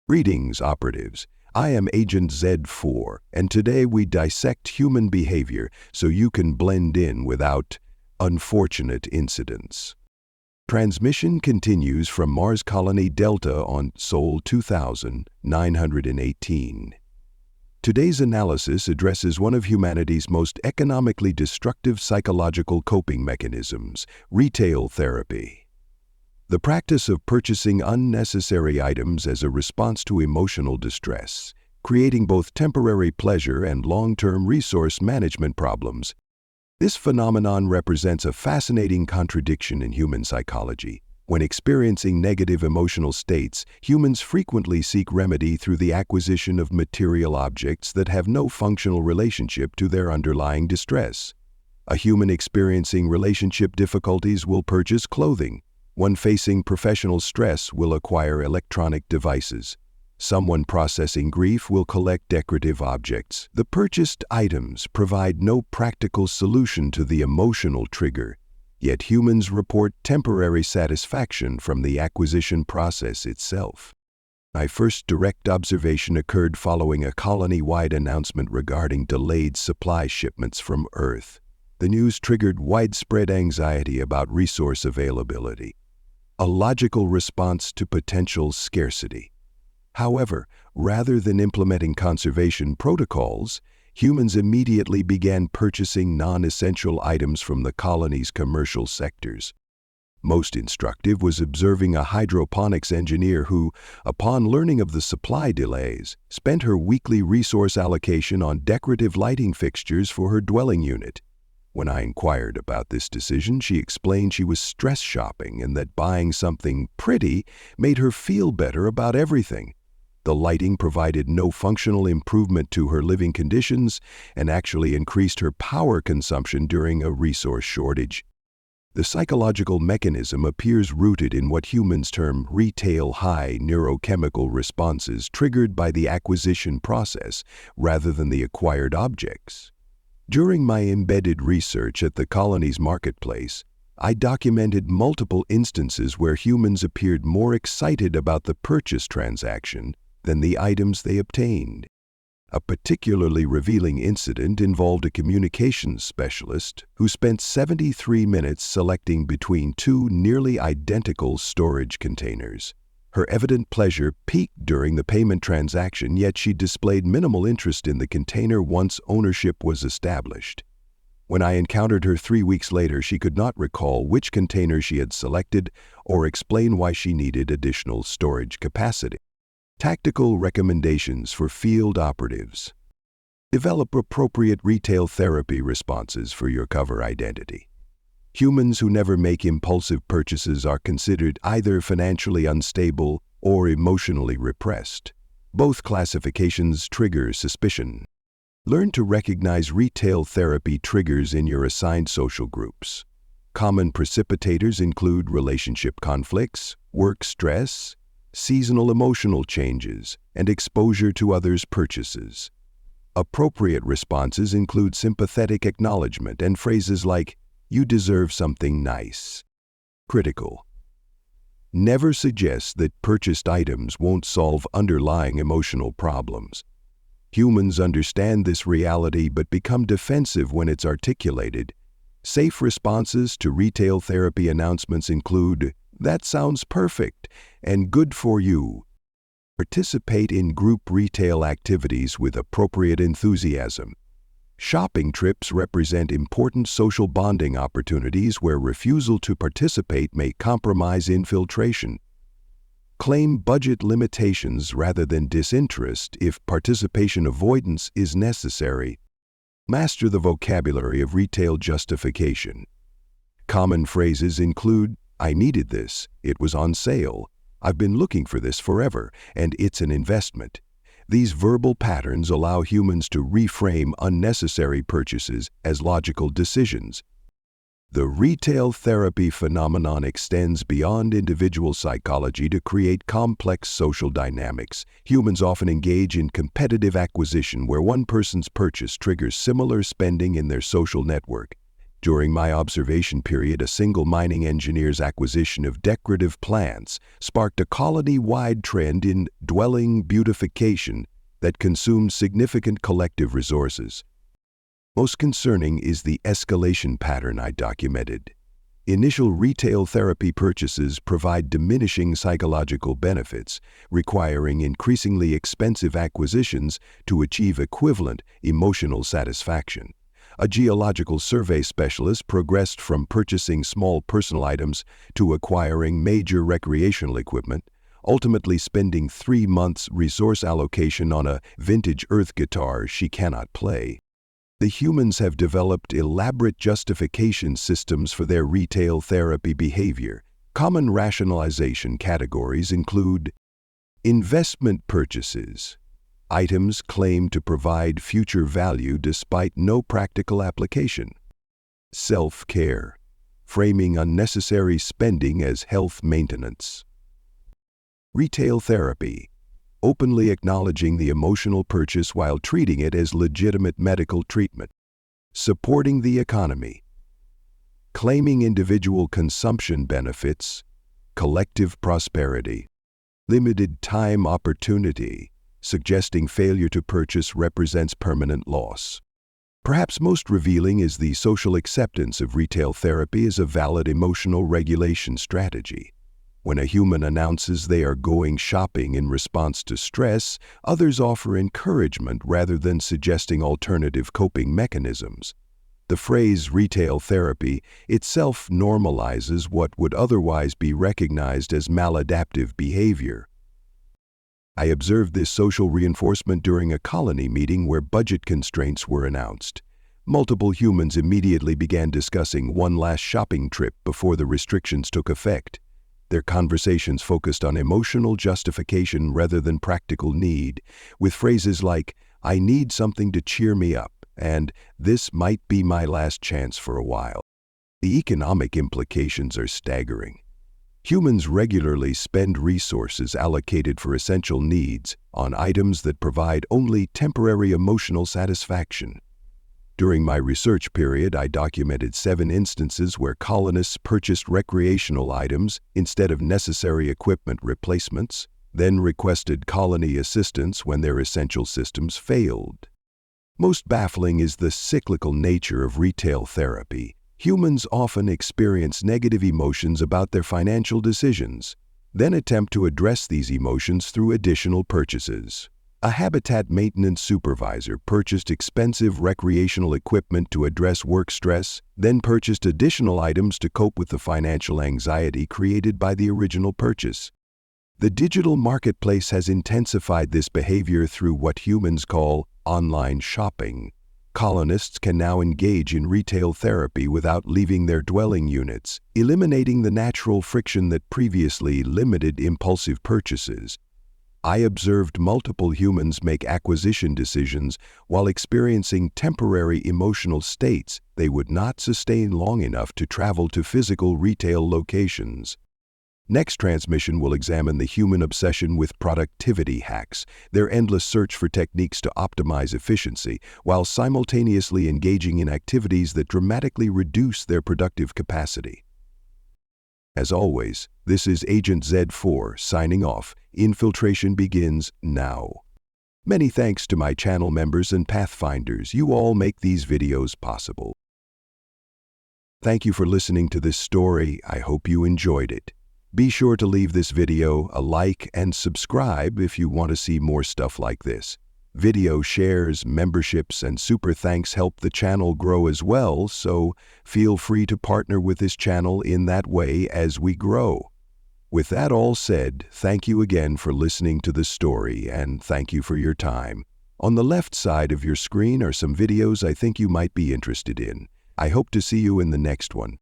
Greetings, operatives. I am Agent Z4, and today we dissect human behavior so you can blend in without unfortunate incidents. Transmission continues from Mars Colony Delta on Sol 2918. Today's analysis addresses one of humanity's most economically destructive psychological coping mechanisms, retail therapy. The practice of purchasing unnecessary items as a response to emotional distress, creating both temporary pleasure and long-term resource management problems. This phenomenon represents a fascinating contradiction in human psychology. When experiencing negative emotional states, humans frequently seek remedy through the acquisition of material objects that have no functional relationship to their underlying distress. A human experiencing relationship difficulties will purchase clothing. One facing professional stress will acquire electronic devices. Someone processing grief will collect decorative objects. The purchased items provide no practical solution to the emotional trigger, yet humans report temporary satisfaction from the acquisition process itself. My first direct observation occurred following a colony-wide announcement regarding delayed supply shipments from Earth. The news triggered widespread anxiety about resource availability, a logical response to potential scarcity. However, rather than implementing conservation protocols, humans immediately began purchasing non-essential items from the colony's commercial sectors. Most instructive was observing a hydroponics engineer who, upon learning of the supply delays, spent her weekly resource allocation on decorative lighting fixtures for her dwelling unit. When I inquired about this decision, she explained she was stress shopping and that buying something pretty made her feel better about everything. The lighting provided no functional improvement to her living conditions and actually increased her power consumption during a resource shortage. The psychological mechanism appears rooted in what humans term retail high neurochemical responses triggered by the acquisition process rather than the acquired objects. During my embedded research at the colony's marketplace, I documented multiple instances where humans appeared more excited about the purchase transaction than the items they obtained. A particularly revealing incident involved a communications specialist who spent 73 minutes selecting between two nearly identical storage containers. Her evident pleasure peaked during the payment transaction, yet she displayed minimal interest in the container once ownership was established. When I encountered her 3 weeks later, she could not recall which container she had selected or explain why she needed additional storage capacity. Tactical recommendations for field operatives. Develop appropriate retail therapy responses for your cover identity. Humans who never make impulsive purchases are considered either financially unstable or emotionally repressed. Both classifications trigger suspicion. Learn to recognize retail therapy triggers in your assigned social groups. Common precipitators include relationship conflicts, work stress, seasonal emotional changes, and exposure to others' purchases. Appropriate responses include sympathetic acknowledgement and phrases like, "You deserve something nice." Critical. Never suggest that purchased items won't solve underlying emotional problems. Humans understand this reality but become defensive when it's articulated. Safe responses to retail therapy announcements include, "That sounds perfect," and "Good for you." Participate in group retail activities with appropriate enthusiasm. Shopping trips represent important social bonding opportunities where refusal to participate may compromise infiltration. Claim budget limitations rather than disinterest if participation avoidance is necessary. Master the vocabulary of retail justification. Common phrases include, "I needed this, it was on sale, I've been looking for this forever, and it's an investment." These verbal patterns allow humans to reframe unnecessary purchases as logical decisions. The retail therapy phenomenon extends beyond individual psychology to create complex social dynamics. Humans often engage in competitive acquisition where one person's purchase triggers similar spending in their social network. During my observation period, a single mining engineer's acquisition of decorative plants sparked a colony-wide trend in dwelling beautification that consumed significant collective resources. Most concerning is the escalation pattern I documented. Initial retail therapy purchases provide diminishing psychological benefits, requiring increasingly expensive acquisitions to achieve equivalent emotional satisfaction. A geological survey specialist progressed from purchasing small personal items to acquiring major recreational equipment, ultimately spending 3 months' resource allocation on a vintage earth guitar she cannot play. The humans have developed elaborate justification systems for their retail therapy behavior. Common rationalization categories include investment purchases. Items claim to provide future value despite no practical application. Self-care, framing unnecessary spending as health maintenance. Retail therapy, openly acknowledging the emotional purchase while treating it as legitimate medical treatment. Supporting the economy, claiming individual consumption benefits, collective prosperity. Limited time opportunity, suggesting failure to purchase represents permanent loss. Perhaps most revealing is the social acceptance of retail therapy as a valid emotional regulation strategy. When a human announces they are going shopping in response to stress, others offer encouragement rather than suggesting alternative coping mechanisms. The phrase retail therapy itself normalizes what would otherwise be recognized as maladaptive behavior. I observed this social reinforcement during a colony meeting where budget constraints were announced. Multiple humans immediately began discussing one last shopping trip before the restrictions took effect. Their conversations focused on emotional justification rather than practical need, with phrases like, "I need something to cheer me up," and "This might be my last chance for a while." The economic implications are staggering. Humans regularly spend resources allocated for essential needs on items that provide only temporary emotional satisfaction. During my research period, I documented 7 instances where colonists purchased recreational items instead of necessary equipment replacements, then requested colony assistance when their essential systems failed. Most baffling is the cyclical nature of retail therapy. Humans often experience negative emotions about their financial decisions, then attempt to address these emotions through additional purchases. A habitat maintenance supervisor purchased expensive recreational equipment to address work stress, then purchased additional items to cope with the financial anxiety created by the original purchase. The digital marketplace has intensified this behavior through what humans call online shopping. Colonists can now engage in retail therapy without leaving their dwelling units, eliminating the natural friction that previously limited impulsive purchases. I observed multiple humans make acquisition decisions while experiencing temporary emotional states they would not sustain long enough to travel to physical retail locations. Next transmission will examine the human obsession with productivity hacks, their endless search for techniques to optimize efficiency, while simultaneously engaging in activities that dramatically reduce their productive capacity. As always, this is Agent Z4 signing off. Infiltration begins now. Many thanks to my channel members and Pathfinders. You all make these videos possible. Thank you for listening to this story. I hope you enjoyed it. Be sure to leave this video a like and subscribe if you want to see more stuff like this. Video shares, memberships, and super thanks help the channel grow as well, so feel free to partner with this channel in that way as we grow. With that all said, thank you again for listening to the story, and thank you for your time. On the left side of your screen are some videos I think you might be interested in. I hope to see you in the next one.